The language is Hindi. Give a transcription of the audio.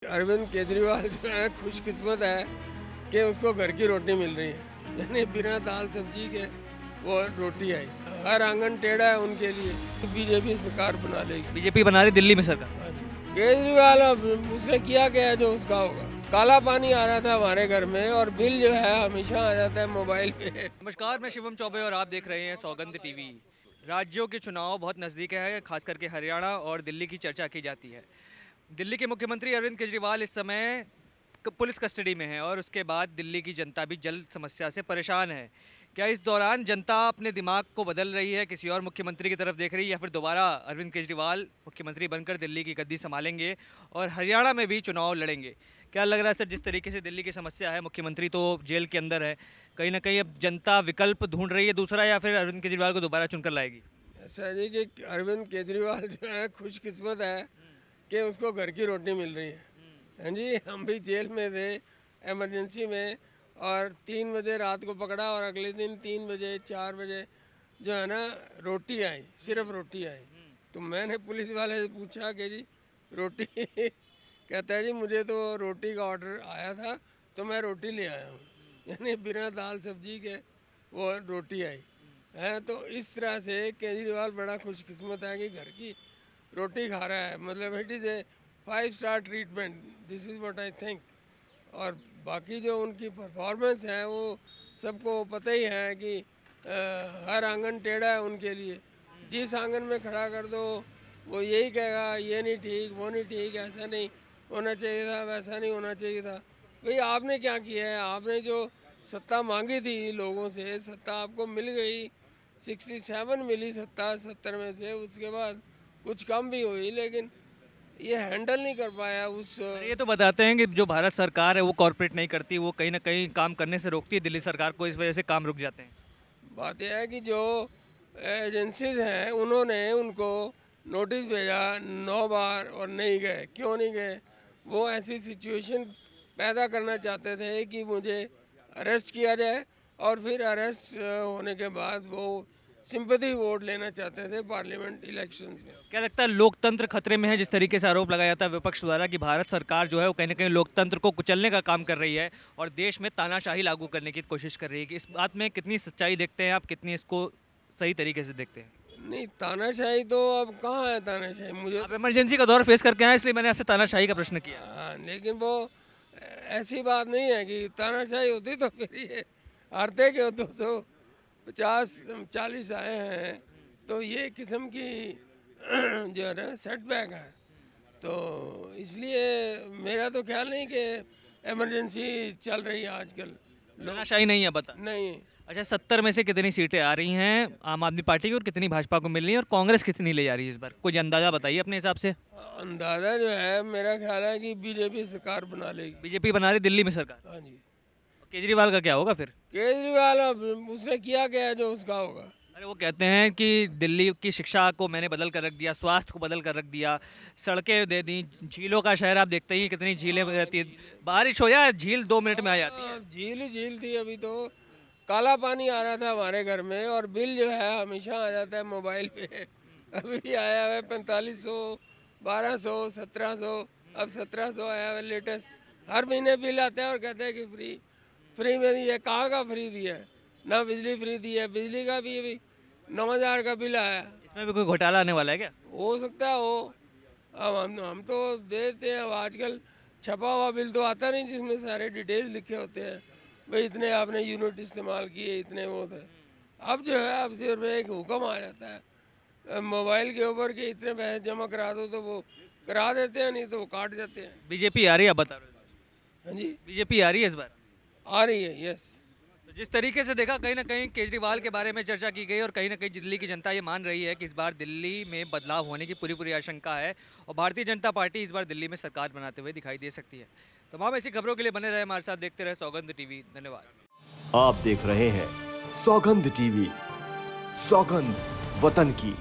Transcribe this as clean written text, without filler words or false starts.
अरविंद केजरीवाल जो है खुशकिस्मत है कि उसको घर की रोटी मिल रही है, यानी बिना दाल सब्जी के वो रोटी आई। हर आंगन टेढ़ा है उनके लिए। बीजेपी सरकार बना लेगी। बीजेपी बना रही दिल्ली में सरकार। हाँ जी। केजरीवाल अब उसने किया क्या है जो उसका होगा। काला पानी आ रहा था हमारे घर में और बिल जो है हमेशा आ जाता है मोबाइल पे। नमस्कार, मैं शिवम चौबे और आप देख रहे हैं सौगंध टीवी। राज्यों के चुनाव बहुत नज़दीक है, खास करके हरियाणा और दिल्ली की चर्चा की जाती है। दिल्ली के मुख्यमंत्री अरविंद केजरीवाल इस समय पुलिस कस्टडी में है और उसके बाद दिल्ली की जनता भी जल समस्या से परेशान है। क्या इस दौरान जनता अपने दिमाग को बदल रही है, किसी और मुख्यमंत्री की तरफ देख रही है, या फिर दोबारा अरविंद केजरीवाल मुख्यमंत्री बनकर दिल्ली की गद्दी संभालेंगे और हरियाणा में भी चुनाव लड़ेंगे? क्या लग रहा है सर, जिस तरीके से दिल्ली की समस्या है, मुख्यमंत्री तो जेल के अंदर है, कहीं ना कहीं अब जनता विकल्प ढूंढ रही है दूसरा, या फिर अरविंद केजरीवाल को दोबारा चुनकर लाएगी? ऐसा है जी कि अरविंद केजरीवाल जो है खुशकिस्मत है कि उसको घर की रोटी मिल रही है। हाँ जी, हम भी जेल में थे इमरजेंसी में और 3 बजे रात को पकड़ा और अगले दिन 3 बजे 4 बजे जो है ना रोटी आई, सिर्फ रोटी आई। तो मैंने पुलिस वाले से पूछा कि जी रोटी कहता है जी मुझे तो रोटी का ऑर्डर आया था तो मैं रोटी ले आया हूँ, यानी बिना दाल सब्जी के वो रोटी आई है। तो इस तरह से केजरीवाल बड़ा खुशकिस्मत है कि घर की रोटी खा रहा है। मतलब it is a 5 star treatment, this is what I think. और बाकी जो उनकी परफॉर्मेंस है वो सबको पता ही है कि हर आंगन टेढ़ा है उनके लिए। जिस आंगन में खड़ा कर दो वो यही कहेगा ये नहीं ठीक, वो नहीं ठीक, ऐसा नहीं होना चाहिए था, वैसा नहीं होना चाहिए था। भाई आपने क्या किया है? आपने जो सत्ता मांगी थी लोगों से, सत्ता आपको मिल गई। 67 मिली सत्ता 70 में से, उसके बाद कुछ कम भी हुई, लेकिन ये हैंडल नहीं कर पाया उस। ये तो बताते हैं कि जो भारत सरकार है वो कॉर्पोरेट नहीं करती, वो कहीं ना कहीं काम करने से रोकती है दिल्ली सरकार को, इस वजह से काम रुक जाते हैं। बात यह है कि जो एजेंसीज हैं उन्होंने उनको नोटिस भेजा 9 बार और नहीं गए। क्यों नहीं गए? वो ऐसी सिचुएशन पैदा करना चाहते थे कि मुझे अरेस्ट किया जाए और फिर अरेस्ट होने के बाद वो सिंपैथी वोट लेना चाहते थे पार्लियामेंट इलेक्शंस में। क्या लगता है लोकतंत्र खतरे में है, जिस तरीके से आरोप लगाया जाता है विपक्ष द्वारा कि भारत सरकार जो है वो कहीं ना कहीं लोकतंत्र को कुचलने का काम कर रही है और देश में तानाशाही लागू करने की कोशिश कर रही है? कि इस बात में कितनी सच्चाई देखते हैं आप, कितनी इसको सही तरीके से देखते हैं? नहीं, तानाशाही तो अब कहाँ है तानाशाही? मुझे आप इमरजेंसी का दौर फेस करके आए, इसलिए मैंने आपसे तानाशाही का प्रश्न किया। हाँ, लेकिन वो ऐसी बात नहीं है कि तानाशाही होती तो फिर ये हारते क्यों? 250-40 आए हैं तो ये किस्म की जो है ना सेटबैक है। तो इसलिए मेरा तो ख्याल नहीं कि इमरजेंसी चल रही है आजकल। तानाशाही नहीं है, बता। नहीं, अच्छा, 70 में से कितनी सीटें आ रही हैं आम आदमी पार्टी की और कितनी भाजपा को मिल रही है, और कांग्रेस कितनी ले जा रही है इस बार? कुछ अंदाजा बताइए अपने हिसाब से। अंदाज़ा जो है मेरा ख्याल है कि बीजेपी सरकार बना लेगी। बीजेपी बना रही दिल्ली में सरकार। हाँ जी। केजरीवाल का क्या होगा फिर? केजरीवाल अब उसने किया क्या है जो उसका होगा। अरे वो कहते हैं कि दिल्ली की शिक्षा को मैंने बदल कर रख दिया, स्वास्थ्य को बदल कर रख दिया, सड़कें दे दी, झीलों का शहर आप देखते ही कितनी झीलें रहती है, बारिश हो जाए झील 2 मिनट में आ जाती है। झील ही झील थी। अभी तो काला पानी आ रहा था हमारे घर में और बिल जो है हमेशा आ जाता है मोबाइल पे। अभी भी आया हुआ है 4500, 1200, 1700, अब 1700 आया हुआ लेटेस्ट। हर महीने बिल आता है और कहते हैं कि फ्री फ्री में दिया है। कहाँ का फ्री दिया है? ना बिजली फ्री दी है। बिजली का भी अभी 9000 का बिल आया। इसमें भी कोई घोटाला आने वाला है क्या? हो सकता है हो। अब हम तो देते हैं। अब आजकल छपा हुआ बिल तो आता नहीं जिसमें सारे डिटेल्स लिखे होते हैं, भाई इतने आपने यूनिट इस्तेमाल किए, इतने वो थे। अब जो है अब सिर्फ एक हुक्म आ जाता है मोबाइल के ऊपर कि इतने पैसे जमा करा दो, तो वो करा देते हैं, नहीं तो वो काट जाते हैं। बीजेपी आ रही है, आप बता रहे हो? हाँ जी, बीजेपी आ रही है इस बार? आ रही है, यस। तो जिस तरीके से देखा, कहीं ना कहीं केजरीवाल के बारे में चर्चा की गई और कहीं ना कहीं दिल्ली की जनता ये मान रही है कि इस बार दिल्ली में बदलाव होने की पूरी पूरी आशंका है और भारतीय जनता पार्टी इस बार दिल्ली में सरकार बनाते हुए दिखाई दे सकती है। तमाम ऐसी खबरों के लिए बने रहे हमारे साथ, देखते रहे सौगंध टीवी। धन्यवाद। आप देख रहे हैं सौगंध टीवी। सौगंध वतन की।